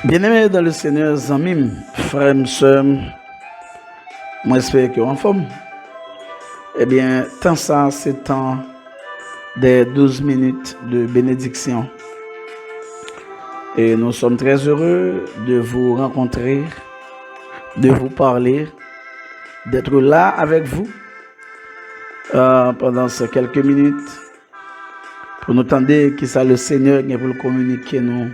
Bien-aimés dans le Seigneur, amis, frères et sœurs, moi j'espère que vous êtes en forme. Eh bien, tant ça, c'est temps des 12 minutes de bénédiction. Et nous sommes très heureux de vous rencontrer, de vous parler, d'être là avec vous pendant ces quelques minutes pour nous tendre qui ça le Seigneur vient pour le communiquer nous.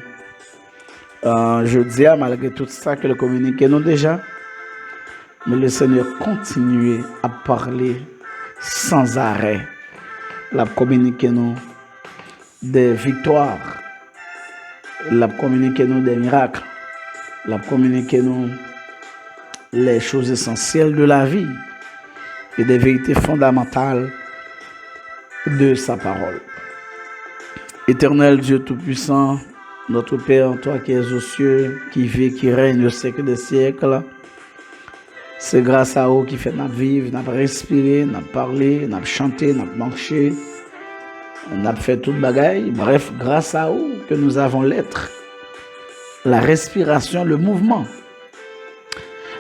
Je dis malgré tout ça que le communiquer nous déjà, mais le Seigneur continue à parler sans arrêt. La communiquer nous des victoires, la communiquer nous des miracles, la communiquer nous les choses essentielles de la vie et des vérités fondamentales de sa parole. Éternel Dieu Tout-Puissant, notre Père, toi qui es aux cieux, qui vis, qui règne au siècle des siècles, c'est grâce à vous qui fait notre vivre, notre respirer, notre parler, notre chanter, notre marcher, notre fait toute bagaille. Bref, grâce à vous que nous avons l'être, la respiration, le mouvement.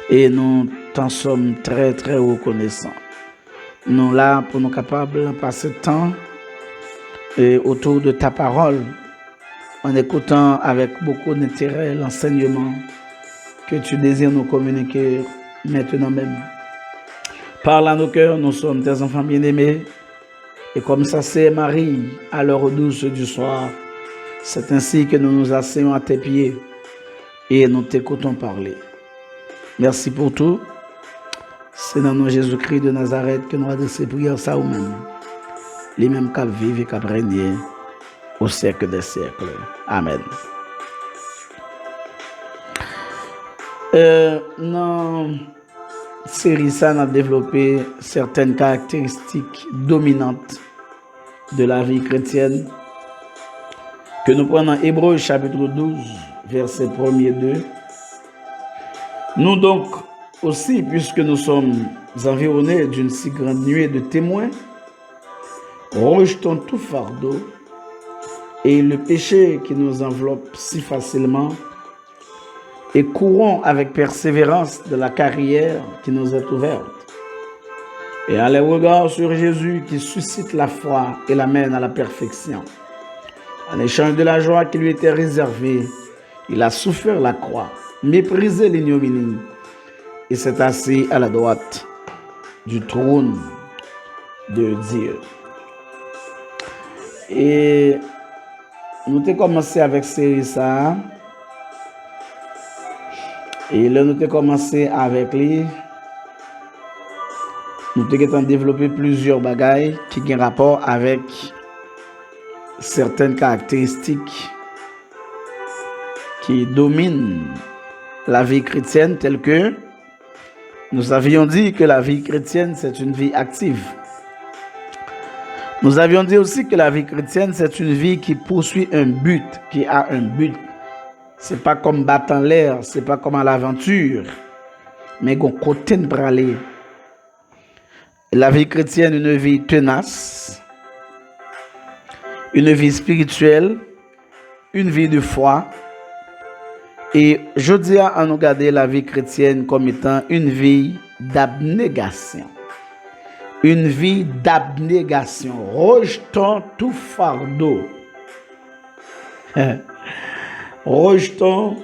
Et nous t'en sommes très, très reconnaissants. Nous là pour nous capables de passer le temps et autour de ta parole, en écoutant avec beaucoup d'intérêt l'enseignement que tu désires nous communiquer maintenant même. Parle à nos cœurs, nous sommes tes enfants bien-aimés. Et comme ça c'est Marie, à l'heure douce du soir, c'est ainsi que nous nous asseyons à tes pieds et nous t'écoutons parler. Merci pour tout. C'est dans le nom de Jésus-Christ de Nazareth que nous adressons prière ça ou même. Les mêmes qui vivent et qui règnent au siècle des siècles. Amen. Dans série ça, on a développé certaines caractéristiques dominantes de la vie chrétienne que nous prenons dans Hébreux chapitre 12, versets 1 et 2. Nous donc aussi, puisque nous sommes environnés d'une si grande nuée de témoins, rejetons tout fardeau et le péché qui nous enveloppe si facilement et courons avec persévérance de la carrière qui nous est ouverte. Et à les regards sur Jésus qui suscite la foi et l'amène à la perfection. En échange de la joie qui lui était réservée, il a souffert la croix, méprisé l'ignominie et s'est assis à la droite du trône de Dieu. Et nous avons commencé avec série ça. Et là, nous avons commencé avec lui. Nous avons développé plusieurs bagailles qui ont rapport avec certaines caractéristiques qui dominent la vie chrétienne, telles que nous avions dit que la vie chrétienne, c'est une vie active. Nous avions dit aussi que la vie chrétienne, c'est une vie qui poursuit un but, qui a un but. C'est pas comme battre en l'air, c'est pas comme à l'aventure, mais qu'on côté de aller. La vie chrétienne, une vie tenace, une vie spirituelle, une vie de foi. Et je dis à nous regarder la vie chrétienne comme étant une vie d'abnégation. Une vie d'abnégation. Rejetons tout fardeau. Rejetons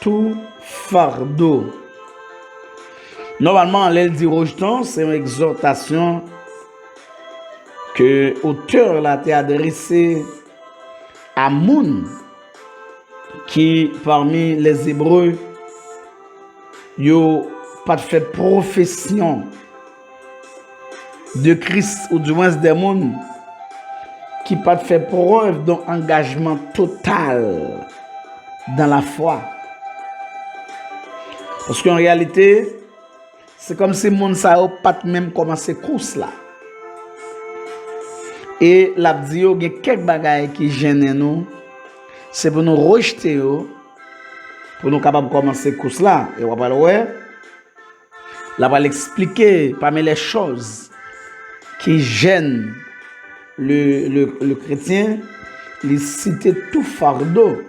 tout fardeau. Normalement, elle dit rejetons, c'est une exhortation que l'auteur l'a adressée à Moun qui parmi les Hébreux yo pas fait profession de Christ ou du moins des mondes qui pas fait preuve d'un engagement total dans la foi. Parce qu'en réalité, c'est comme si moun sa yo pas même commencé course là. Et la dit yo gen quelques bagages qui gênent nous, c'est pour nous rejeter yo, pour nous capable commencer course là. Et on va ouais, là va l'expliquer parmi les choses qui gênent le chrétien, il cite tout fardeau.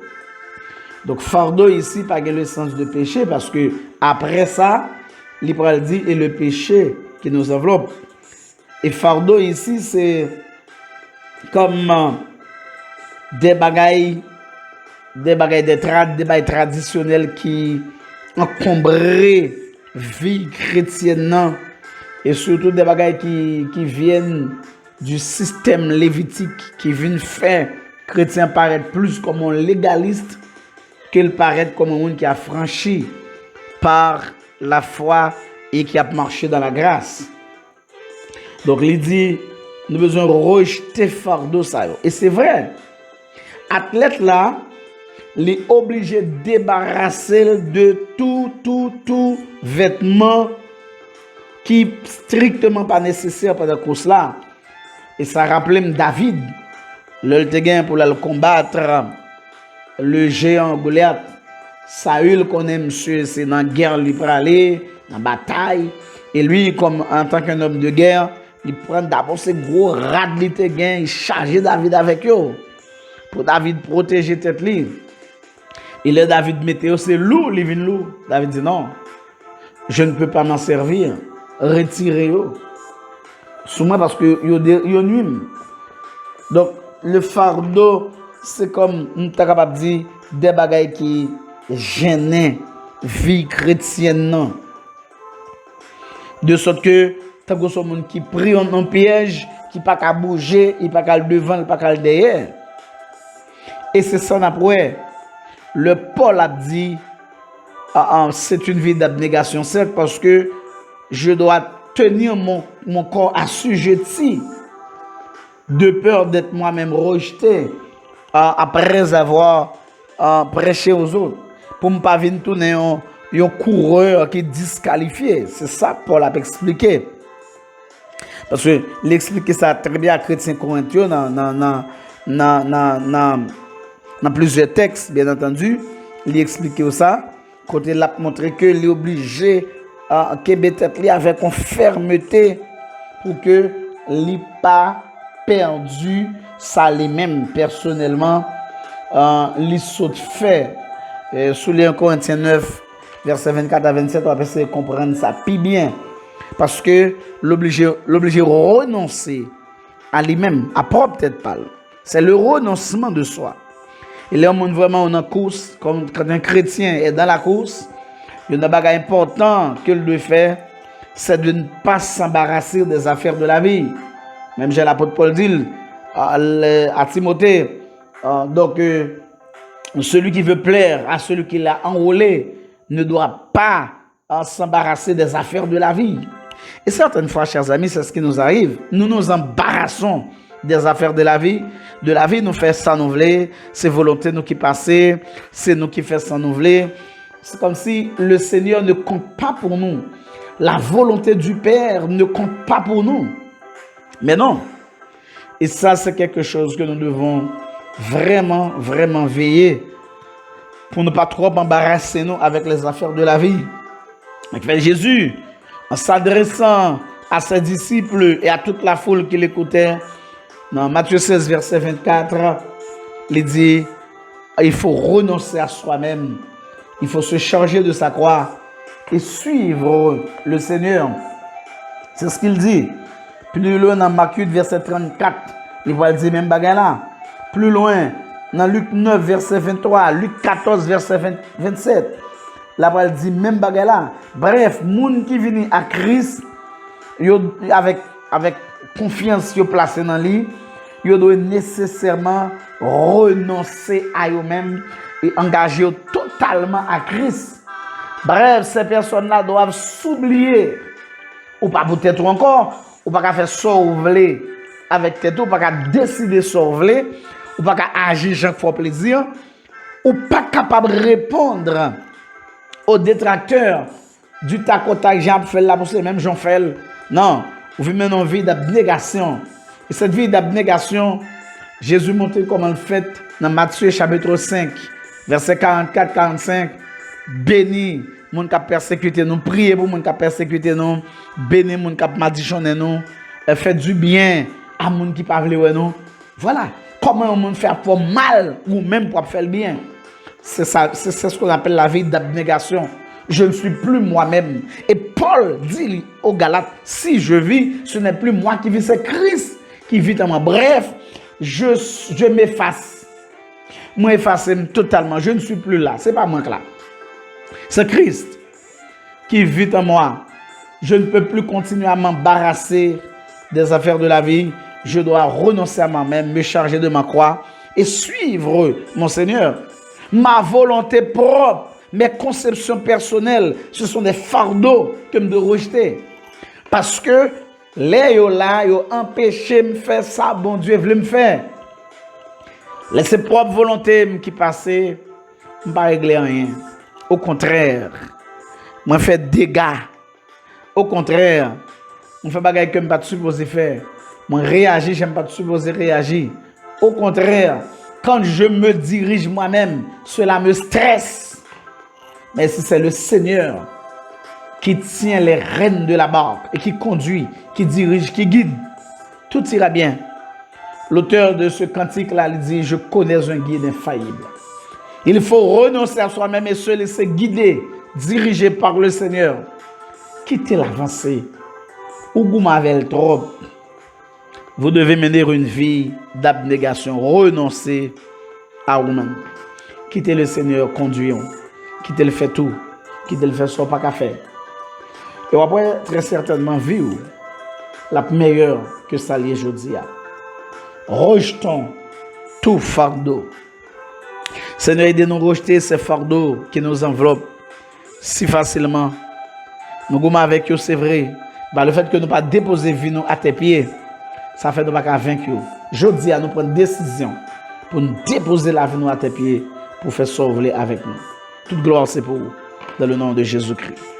Donc, fardeau ici, pas le sens de péché, parce que après ça, l'Ibral dit, et le péché qui nous enveloppe. Et fardeau ici, c'est comme des bagailles traditionnels qui encombrent vie chrétienne, et surtout des bagailles qui viennent du système lévitique, qui viennent faire chrétien paraître plus comme un légaliste qu'il paraît comme un monde qui a franchi par la foi et qui a marché dans la grâce. Donc, il dit, nous besoin rejeter fardeau ça. Et c'est vrai. Athlète là, il est obligé de débarrasser de tout vêtement qui est strictement pas nécessaire pendant la course là. Et ça rappelle David, le pour le combattre le géant Goliath. Saül connaît monsieur, c'est dans la guerre, il peut aller, dans la bataille. Et lui, comme en tant qu'un homme de guerre, il prend d'abord ces gros rats de gain, il charge David avec eux. Pour David protéger tête lui. Et le David météo, c'est loup, il vient loup. David dit non, je ne peux pas m'en servir. Retirez-le. Souvent parce que yo nuit. Donc, le fardeau, c'est comme, on est capable de dire, des bagailles qui gênent vie chrétienne. De sorte que, tant que ce monde qui prie en piège, qui pas qu'à bouger, il pas qu'à le devant, il pas qu'à le derrière. Et c'est ça après. Le Paul a dit, c'est une vie d'abnégation, certes, parce que je dois tenir mon corps assujetti de peur d'être moi-même rejeté après avoir prêché aux autres. Pour ne pas venir tourner un coureur qui est disqualifié. C'est ça que Paul a expliqué. Parce que l'expliquer ça très bien à Chrétien Corinthiens dans plusieurs textes, bien entendu. Il expliqué ça. Côté il a montré que il est obligé qu'il avec une fermeté pour que il pas perdu ça lui-même personnellement il saute fait sous les Corinthiens 9 verset 24 à 27 on va essayer de comprendre ça plus bien parce que l'obligé renoncer à lui-même à propre tête pâle c'est le renoncement de soi. Et là on vraiment en course comme quand un chrétien est dans la course. Il y a un bagage important qu'il doit faire, c'est de ne pas s'embarrasser des affaires de la vie. Même j'ai l'apôtre Paul dit à Timothée, donc celui qui veut plaire à celui qui l'a enrôlé ne doit pas s'embarrasser des affaires de la vie. Et certaines fois, chers amis, c'est ce qui nous arrive. Nous nous embarrassons des affaires de la vie. De la vie nous fait s'enouveler, c'est volonté nous qui passe, c'est nous qui fait s'enouveler. C'est comme si le Seigneur ne compte pas pour nous. La volonté du Père ne compte pas pour nous. Mais non. Et ça, c'est quelque chose que nous devons vraiment veiller pour ne pas trop embarrasser nous avec les affaires de la vie. Et Jésus, en s'adressant à ses disciples et à toute la foule qui l'écoutait, dans Matthieu 16, verset 24, il dit, il faut renoncer à soi-même. Il faut se charger de sa croix et suivre le Seigneur. C'est ce qu'il dit. Plus loin dans Marc 8, verset 34, il va dire même bagarre là. Plus loin, dans Luc 9, verset 23, Luc 14, verset 27, là, il dit même bagarre là. Bref, les gens qui viennent à Christ, avec confiance placée dans lui, ils doivent nécessairement renoncer à eux-mêmes et engager totalement à Christ. Bref, ces personnes-là doivent s'oublier. Ou pas peut-être encore, ou pas faire sauver avec tête, ou pas décider sauver, ou pas agir chaque fois plaisir, ou pas capable de répondre aux détracteurs du tac au tac, Jean fait là pour même Jean fait. Non, vous vivez une vie d'abnégation. Et cette vie d'abnégation, Jésus montre comment le fait dans Matthieu chapitre 5, verset 44-45. Béni, moun qui persécuté nous, priez pour moun qui persécuté nous, béni moun qui madichonné nous, faites du bien à moun qui pas vle nous. Voilà, comment on fait pour mal ou même pour faire le bien. C'est ça, c'est ce qu'on appelle la vie d'abnégation. Je ne suis plus moi-même. Et Paul dit aux Galates, si je vis, ce n'est plus moi qui vis, c'est Christ qui vit en moi. Bref, je m'efface. Moi, efface totalement. Je ne suis plus là. Ce n'est pas moi là. C'est Christ qui vit en moi. Je ne peux plus continuer à m'embarrasser des affaires de la vie. Je dois renoncer à moi-même, me charger de ma croix et suivre mon Seigneur. Ma volonté propre, mes conceptions personnelles, ce sont des fardeaux que je dois rejeter. Parce que les yo là, yo empêché me faire ça, bon Dieu voulait me faire. Laissez propre volonté qui passait, je ne pas régler rien. Au contraire, je fais dégâts. Au contraire, je fais des choses que je ne suis pas supposé faire. Je réagis, je ne suis pas supposé réagir. Au contraire, quand je me dirige moi-même, cela me stresse. Mais si c'est le Seigneur qui tient les rênes de la barque et qui conduit, qui dirige, qui guide, tout ira bien. L'auteur de ce cantique-là dit, je connais un guide infaillible. Il faut renoncer à soi-même et se laisser guider, diriger par le Seigneur. Quittez l'avancée. Ou vous m'avez trop. Vous devez mener une vie d'abnégation. Renoncez à vous-même. Quittez le Seigneur, conduisons. Quittez le fait tout. Quittez le fait soit pas qu'à faire. Et après, très certainement, vivre la meilleure que ça l'est aujourd'hui. Rejetons tout fardeau. Seigneur, aidez-nous à rejeter ces fardeaux qui nous enveloppent si facilement. Nous gommons avec eux, c'est vrai. Bah, le fait que nous pas déposer vie nous à tes pieds, ça fait de nous pas vaincre. Je dis à nous prendre décision pour nous déposer la vie nous à tes pieds pour faire sauver avec nous. Toute gloire c'est pour vous. Dans le nom de Jésus-Christ.